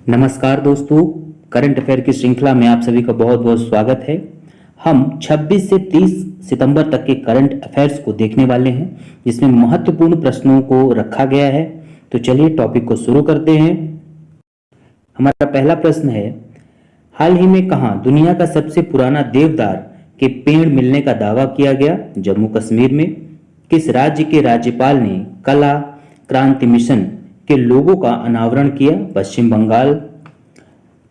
नमस्कार दोस्तों, current affair की श्रृंखला में आप सभी का बहुत बहुत स्वागत है। हम 26 से 30 सितंबर तक के करंट अफेयर्स को देखने वाले हैं, जिसमें महत्वपूर्ण प्रश्नों को रखा गया है। तो चलिए टॉपिक को शुरू करते हैं। हमारा पहला प्रश्न है, हाल ही में कहाँ दुनिया का सबसे पुराना देवदार के पेड़ मिलने का दावा किया गया? जम्मू कश्मीर में। किस राज्य के राज्यपाल ने कला क्रांति मिशन के लोगों का अनावरण किया? पश्चिम बंगाल।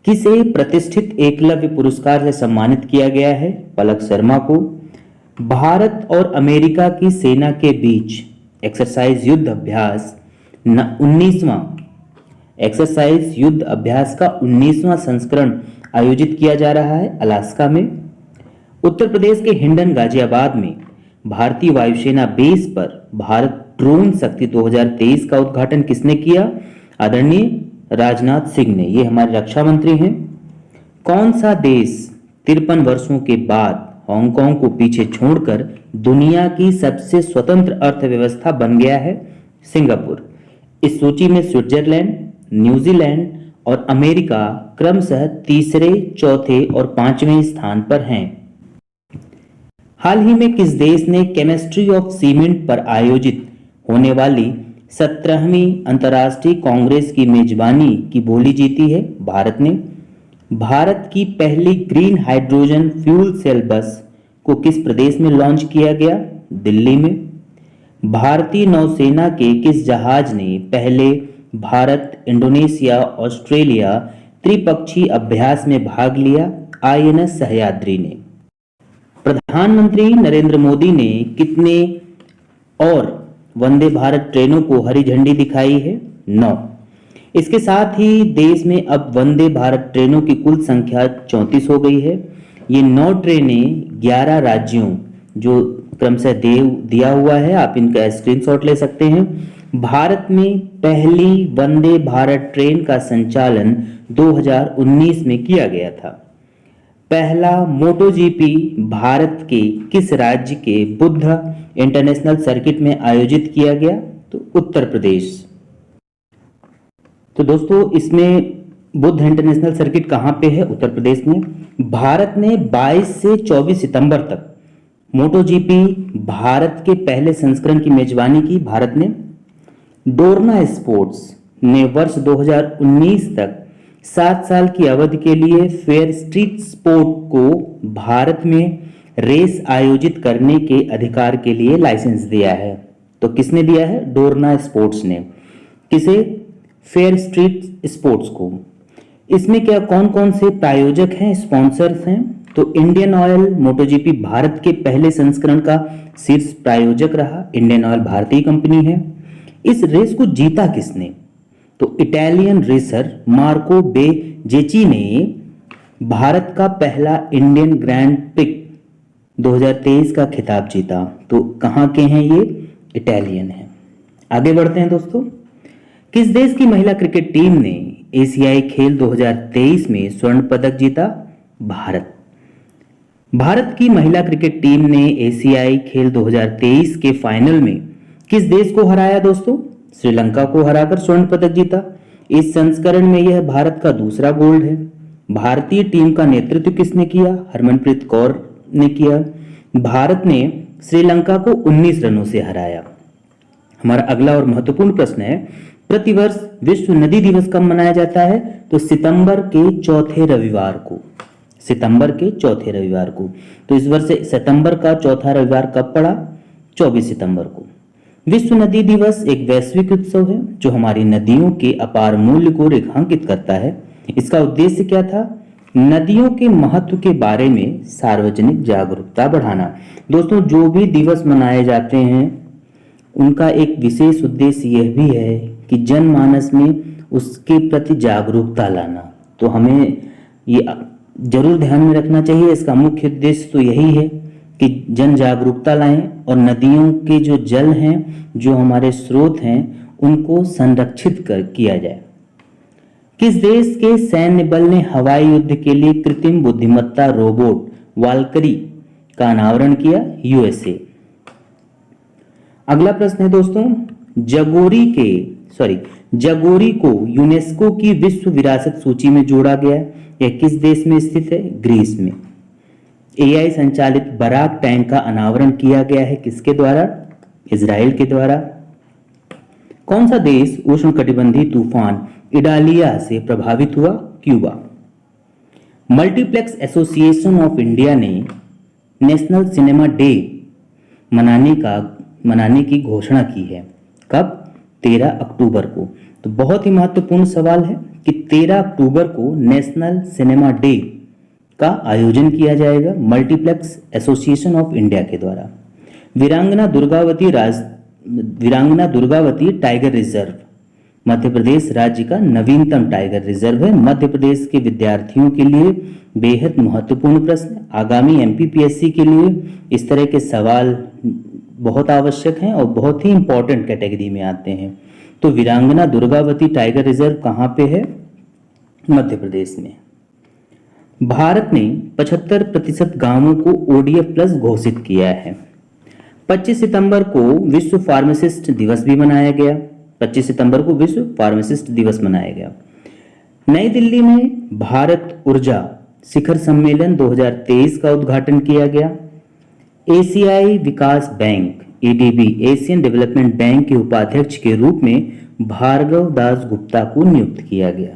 किसे प्रतिष्ठित एकलव्य पुरस्कार से सम्मानित किया गया है? पलक शर्मा को। भारत और अमेरिका की सेना के बीच एक्सरसाइज युद्ध अभ्यास 19वां एक्सरसाइज युद्ध अभ्यास का 19वां संस्करण आयोजित किया जा रहा है अलास्का में। उत्तर प्रदेश के हिंडन गाजियाबाद में भारतीय वायुसेना बेस पर भारत ड्रोन शक्ति 2023 का उद्घाटन किसने किया? आदरणीय राजनाथ सिंह ने। ये हमारे रक्षा मंत्री हैं। कौन सा देश 53 वर्षों के बाद हांगकांग को पीछे छोड़कर दुनिया की सबसे स्वतंत्र अर्थव्यवस्था बन गया है? सिंगापुर। इस सूची में स्विट्जरलैंड, न्यूजीलैंड और अमेरिका क्रमशः तीसरे, चौथे और पांचवें स्थान पर हैं। हाल ही में किस देश ने केमिस्ट्री ऑफ सीमेंट पर आयोजित होने वाली 17वीं अंतर्राष्ट्रीय कांग्रेस की मेजबानी की बोली जीती है? भारत ने। भारत की पहली ग्रीन हाइड्रोजन फ्यूल सेल बस को किस प्रदेश में लॉन्च किया गया? दिल्ली में। भारतीय नौसेना के किस जहाज ने पहले भारत, इंडोनेशिया, ऑस्ट्रेलिया त्रिपक्षीय अभ्यास में भाग लिया? आईएनएस सह्याद्री ने। प्रधानमंत्री नरेंद्र मोदी ने कितने और वंदे भारत ट्रेनों को हरी झंडी दिखाई है? 9। इसके साथ ही देश में अब वंदे भारत ट्रेनों की कुल संख्या 34 हो गई है। ये 9 ट्रेनें 11 राज्यों जो क्रमशः दिया हुआ है, आप इनका स्क्रीनशॉट ले सकते हैं। भारत में पहली वंदे भारत ट्रेन का संचालन 2019 में किया गया था। पहला मोटोजीपी भारत के किस राज्य के बुद्ध इंटरनेशनल सर्किट में आयोजित किया गया? तो उत्तर प्रदेश। तो दोस्तों, इसमें बुद्ध इंटरनेशनल सर्किट कहां पे है? उत्तर प्रदेश में। भारत ने 22 से 24 सितंबर तक मोटोजीपी भारत के पहले संस्करण की मेजबानी की भारत ने। डोरना स्पोर्ट्स ने वर्ष 2019 तक 7 साल की अवधि के लिए फेयर स्ट्रीट स्पोर्ट को भारत में रेस आयोजित करने के अधिकार के लिए लाइसेंस दिया है। तो किसने दिया है? डोरना स्पोर्ट्स ने। किसे? फेयर स्ट्रीट स्पोर्ट्स को। इसमें क्या कौन कौन से प्रायोजक हैं, स्पॉन्सर्स हैं? तो इंडियन ऑयल मोटोजीपी भारत के पहले संस्करण का शीर्ष प्रायोजक रहा। इंडियन ऑयल भारतीय कंपनी है। इस रेस को जीता किसने? तो इटालियन रेसर मार्को बेजेची ने भारत का पहला इंडियन ग्रैंड प्रिक्स 2023 का खिताब जीता। तो कहां के हैं ये? इटालियन है। आगे बढ़ते हैं दोस्तों। किस देश की महिला क्रिकेट टीम ने एशियाई खेल 2023 में स्वर्ण पदक जीता? भारत। भारत की महिला क्रिकेट टीम ने एशियाई खेल 2023 के फाइनल में किस देश को हराया दोस्तों? श्रीलंका को हराकर स्वर्ण पदक जीता। इस संस्करण में यह भारत का दूसरा गोल्ड है। भारतीय टीम का नेतृत्व किसने किया? हरमनप्रीत कौर ने किया। भारत ने श्रीलंका को 19 रनों से हराया। हमारा अगला और महत्वपूर्ण प्रश्न है, प्रतिवर्ष विश्व नदी दिवस कब मनाया जाता है? तो सितंबर के चौथे रविवार को। सितंबर के चौथे रविवार को। तो इस वर्ष सितंबर का चौथा रविवार कब पड़ा? 24 सितंबर को। विश्व नदी दिवस एक वैश्विक उत्सव है जो हमारी नदियों के अपार मूल्य को रेखांकित करता है। इसका उद्देश्य क्या था? नदियों के महत्व के बारे में सार्वजनिक जागरूकता बढ़ाना। दोस्तों, जो भी दिवस मनाए जाते हैं उनका एक विशेष उद्देश्य यह भी है कि जनमानस में उसके प्रति जागरूकता लाना। तो हमें ये जरूर ध्यान में रखना चाहिए। इसका मुख्य उद्देश्य तो यही है कि जन जागरूकता लाएं और नदियों के जो जल हैं, जो हमारे स्रोत हैं, उनको संरक्षित किया जाए। किस देश के सैन्य बल ने हवाई युद्ध के लिए कृत्रिम बुद्धिमत्ता रोबोट वाल्करी का अनावरण किया? यूएसए। अगला प्रश्न है दोस्तों, जगोरी के जागोरी को यूनेस्को की विश्व विरासत सूची में जोड़ा गया। यह किस देश में स्थित है? ग्रीस में। एआई संचालित बराक टैंक का अनावरण किया गया है किसके द्वारा? इजराइल के द्वारा। कौन सा देश उष्णकटिबंधीय तूफान इडालिया से प्रभावित हुआ? Cuba. Multiplex association of India ने नेशनल सिनेमा डे मनाने की घोषणा की है। कब? 13 अक्टूबर को। तो बहुत ही महत्वपूर्ण सवाल है कि 13 अक्टूबर को नेशनल सिनेमा डे का आयोजन किया जाएगा मल्टीप्लेक्स एसोसिएशन ऑफ इंडिया के द्वारा। वीरांगना दुर्गावती टाइगर रिजर्व मध्य प्रदेश राज्य का नवीनतम टाइगर रिजर्व है। मध्य प्रदेश के विद्यार्थियों के लिए बेहद महत्वपूर्ण प्रश्न। आगामी एमपीपीएससी के लिए इस तरह के सवाल बहुत आवश्यक हैं और बहुत ही इंपॉर्टेंट कैटेगरी में आते हैं। तो वीरांगना दुर्गावती टाइगर रिजर्व कहाँ पे है? मध्य प्रदेश में। भारत ने 75% गांवों को ओडीएफ प्लस घोषित किया है। 25 सितंबर को विश्व फार्मासिस्ट दिवस भी मनाया गया। 25 सितंबर को विश्व फार्मासिस्ट दिवस मनाया गया। नई दिल्ली में भारत ऊर्जा शिखर सम्मेलन 2023 का उद्घाटन किया गया। एशियाई विकास bank ADB Asian Development Bank के उपाध्यक्ष के रूप में भार्गव दास गुप्ता को नियुक्त किया गया।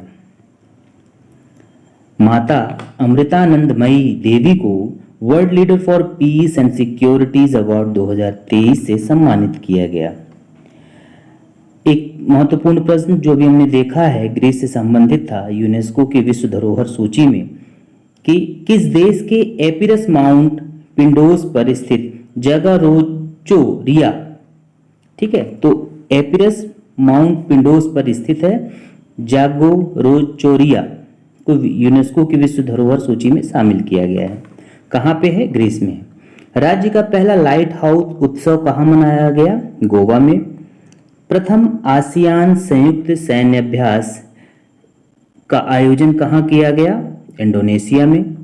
माता अमृतानंदमयी देवी को world leader for piece and securities award 2023 से सम्मानित किया गया। एक महत्वपूर्ण प्रश्न जो भी हमने देखा है ग्रीस से संबंधित था, यूनेस्को की विश्व धरोहर सूची में कि किस देश के एपिरस माउंट पिंडोस पर स्थित जागोरोचोरिया, ठीक है, तो एपिरस माउंट पिंडोस पर स्थित है जागोरोचोरिया को यूनेस्को की विश्व धरोहर सूची में शामिल किया गया है। कहाँ पे है? ग्रीस में। राज्य का पहला लाइट हाउस उत्सव कहाँ मनाया गया? गोवा में। प्रथम आसियान संयुक्त सैन्य अभ्यास का आयोजन कहाँ किया गया? इंडोनेशिया में।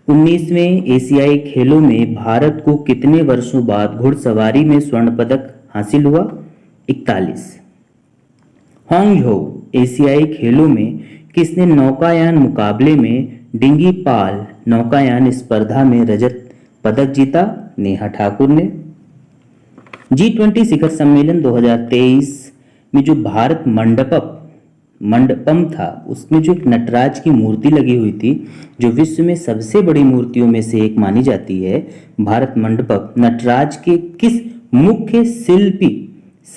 19वें एशियाई खेलों में भारत को कितने वर्षों बाद घुड़सवारी में स्वर्ण पदक हासिल हुआ? 41। हांगझोउ एशियाई खेलों में किसने नौकायान मुकाबले में डिंगी पाल नौकायान स्पर्धा में रजत पदक जीता? नेहा ठाकुर ने। G20 शिखर सम्मेलन 2023 में जो भारत मंडपम था, उसमें जो एक नटराज की मूर्ति लगी हुई थी, जो विश्व में सबसे बड़ी मूर्तियों में से एक मानी जाती है, भारत मंडपम नटराज के किस मुख्य शिल्पी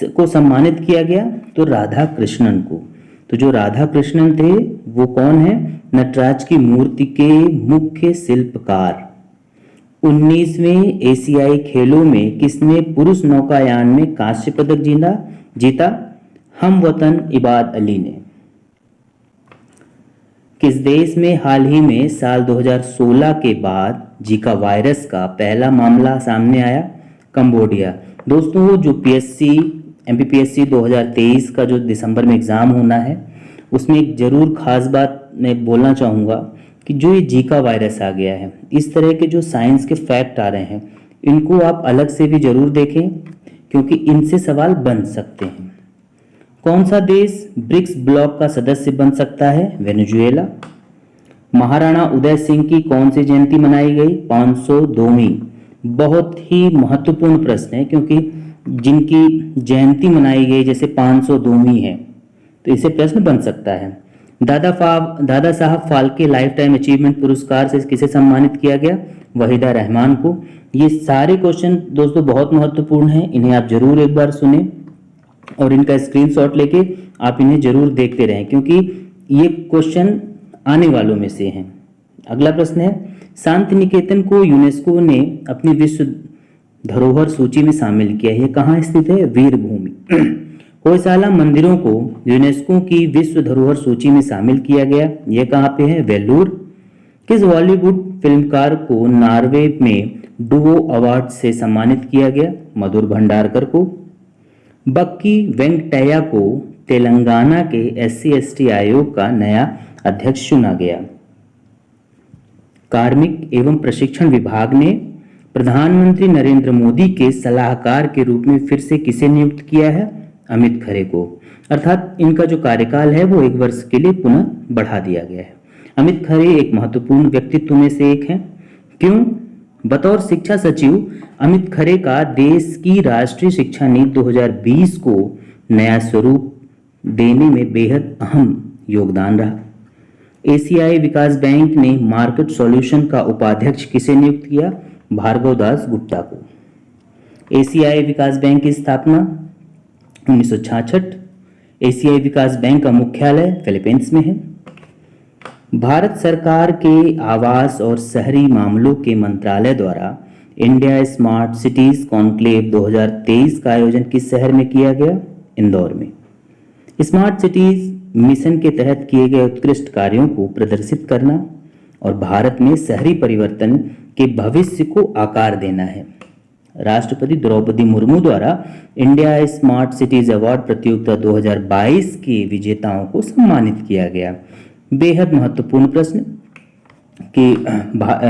को सम्मानित किया गया? तो राधा कृष्णन को। तो जो राधा कृष्णन थे वो कौन है? नटराज की मूर्ति के मुख्य शिल्पकार। 19वें एशियाई खेलों में किसने पुरुष नौकायान में कांस्य पदक जीता? हमवतन इबाद अली ने। किस देश में हाल ही में साल 2016 के बाद जीका वायरस का पहला मामला सामने आया? कंबोडिया। दोस्तों, जो पीएससी एमपीपीएससी 2023 का जो दिसंबर में एग्जाम होना है, उसमें एक जरूर खास बात मैं बोलना चाहूँगा कि जो ये जीका वायरस आ गया है, इस तरह के जो साइंस के फैक्ट आ रहे हैं, इनको आप अलग से भी जरूर देखें क्योंकि इनसे सवाल बन सकते हैं। कौन सा देश ब्रिक्स ब्लॉक का सदस्य बन सकता है? वेनेजुएला। महाराणा उदय सिंह की कौन सी जयंती मनाई गई? 502वीं। बहुत ही महत्वपूर्ण प्रश्न है क्योंकि जिनकी जयंती मनाई गई जैसे 502वीं है, तो इसे प्रश्न बन सकता है। Dada Saheb Phalke life time achievement पुरस्कार से किसे सम्मानित किया गया? वहीदा रहमान को। ये सारे क्वेश्चन दोस्तों बहुत महत्वपूर्ण हैं, इन्हें आप जरूर एक बार सुने और इनका स्क्रीनशॉट लेके आप इन्हें जरूर देखते रहें क्योंकि ये क्वेश्चन आने वालों में से हैं। अगला प्रश्न है, शांति निकेतन को यूनेस्को ने अपनी विश्व धरोहर सूची में शामिल किया है। ये कहाँ स्थित है? वीरभूमि। होयसाला मंदिरों को यूनेस्को की विश्व धरोहर सूची में शामिल किया गया। यह कहाँ पे है? वेल्लूर। किस बॉलीवुड फिल्मकार को नॉर्वे में डुओ अवार्ड से सम्मानित किया गया? मधुर भंडारकर को। बक्की वेंकटैया को तेलंगाना के SC/ST आयोग का नया अध्यक्ष चुना गया। कार्मिक एवं प्रशिक्षण विभाग ने प्रधानमंत्री नरेंद्र मोदी के सलाहकार के रूप में फिर से किसे नियुक्त किया है? अमित खरे को, अर्थात इनका जो कार्यकाल है वो 1 वर्ष के लिए पुनः बढ़ा दिया गया है। अमित खरे एक महत्वपूर्ण व्यक्तित्व में से एक हैं। क्यों? बतौर शिक्षा सचिव अमित खरे का देश की राष्ट्रीय शिक्षा नीति 2020 को नया स्वरूप देने में बेहद अहम योगदान रहा। एशियाई विकास बैंक ने मार्केट सॉल्यूशन का उपाध्यक्ष किसे नियुक्त किया? भार्गव दास गुप्ता को। एशियाई विकास बैंक की स्थापना 1966। एशियाई विकास बैंक का मुख्यालय फिलीपींस में है। भारत सरकार के आवास और शहरी मामलों के मंत्रालय द्वारा इंडिया स्मार्ट सिटीज कॉन्क्लेव 2023 का आयोजन किस शहर में किया गया? इंदौर में। स्मार्ट सिटीज मिशन के तहत किए गए उत्कृष्ट कार्यों को प्रदर्शित करना और भारत में शहरी परिवर्तन के भविष्य को आकार देना है। राष्ट्रपति द्रौपदी मुर्मू द्वारा इंडिया स्मार्ट सिटीज अवार्ड प्रतियोगिता 2022 के विजेताओं को सम्मानित किया गया। बेहद महत्वपूर्ण प्रश्न कि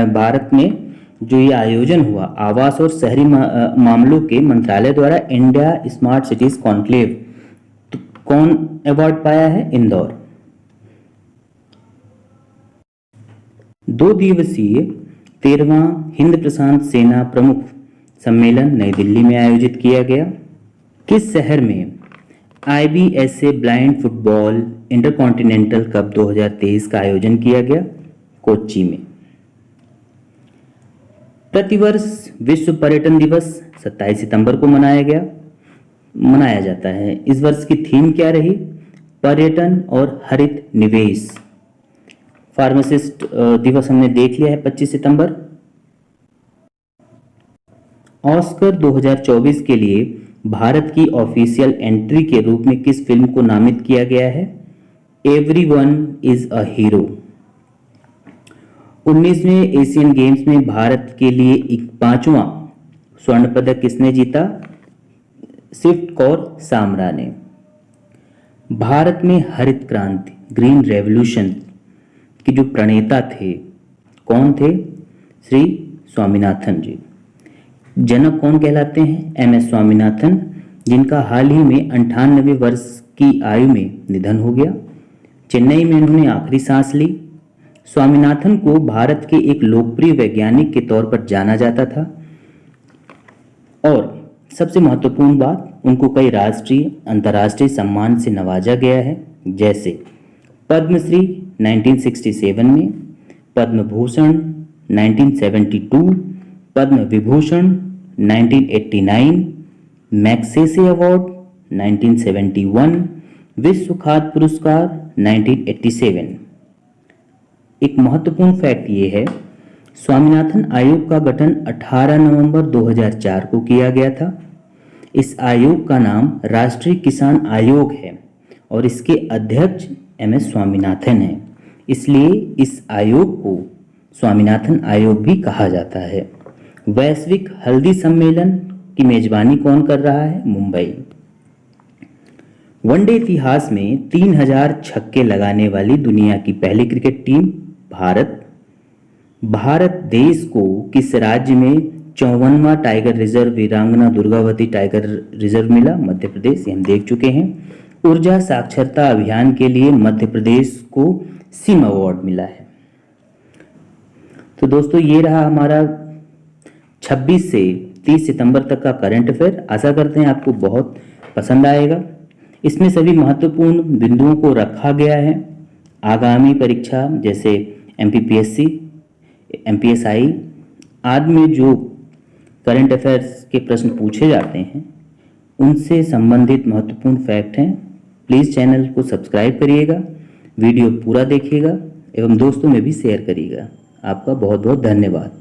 भारत में जो ये आयोजन हुआ आवास और शहरी मामलों के मंत्रालय द्वारा इंडिया स्मार्ट सिटीज कॉन्क्लेव, तो कौन अवार्ड पाया है? इंदौर। 2 दिवसीय 13वां हिंद प्रशांत सेना प्रमुख सम्मेलन नई दिल्ली में आयोजित किया गया। किस शहर में IBSA blind football intercontinental cup 2023 का आयोजन किया गया? कोच्चि में। प्रतिवर्ष विश्व पर्यटन दिवस 27 सितंबर को मनाया जाता है। इस वर्ष की थीम क्या रही? पर्यटन और हरित निवेश। फार्मासिस्ट दिवस हमने देख लिया है 25 सितंबर। ऑस्कर 2024 के लिए भारत की ऑफिशियल एंट्री के रूप में किस फिल्म को नामित किया गया है? Everyone is a hero. 19वें एशियन गेम्स में भारत के लिए 5वां स्वर्ण पदक किसने जीता? स्विफ्ट कौर सामरा ने। भारत में हरित क्रांति ग्रीन रेवोल्यूशन के जो प्रणेता थे कौन थे? श्री स्वामीनाथन जी। जनक कौन कहलाते हैं? MS स्वामीनाथन, जिनका हाल ही में 98 वर्ष की आयु में निधन हो गया। चेन्नई में उन्होंने आखिरी सांस ली। स्वामीनाथन को भारत के एक लोकप्रिय वैज्ञानिक के तौर पर जाना जाता था और सबसे महत्वपूर्ण बात, उनको कई राष्ट्रीय अंतर्राष्ट्रीय सम्मान से नवाजा गया है, जैसे पद्मश्री 1967 में, पद्म भूषण 1972, पद्म विभूषण 1989, मैग्सेसे अवार्ड 1971, विश्व खाद्य पुरस्कार 1987। एक महत्वपूर्ण फैक्ट ये है, स्वामीनाथन आयोग का गठन 18 नवंबर 2004 को किया गया था। इस आयोग का नाम राष्ट्रीय किसान आयोग है और इसके अध्यक्ष MS स्वामीनाथन हैं, इसलिए इस आयोग को स्वामीनाथन आयोग भी कहा जाता है। वैश्विक हल्दी सम्मेलन की मेजबानी कौन कर रहा है? मुंबई। वनडे इतिहास में 3000 छक्के लगाने वाली दुनिया की पहली क्रिकेट टीम भारत देश को किस राज्य में 54वां टाइगर रिजर्व वीरांगना दुर्गावती टाइगर रिजर्व मिला? मध्य प्रदेश, ये हम देख चुके हैं। ऊर्जा साक्षरता अभियान के लिए मध्य प्रदेश को सिम अवार्ड मिला है। तो दोस्तों ये रहा हमारा 26 से 30 सितंबर तक का करंट अफेयर। आशा करते हैं आपको बहुत पसंद आएगा। इसमें सभी महत्वपूर्ण बिंदुओं को रखा गया है। आगामी परीक्षा जैसे MPPSC, MPSI आदि में जो करंट अफेयर्स के प्रश्न पूछे जाते हैं उनसे संबंधित महत्वपूर्ण फैक्ट हैं। प्लीज़ चैनल को सब्सक्राइब करिएगा, वीडियो पूरा देखिएगा एवं दोस्तों में भी शेयर करिएगा। आपका बहुत बहुत धन्यवाद।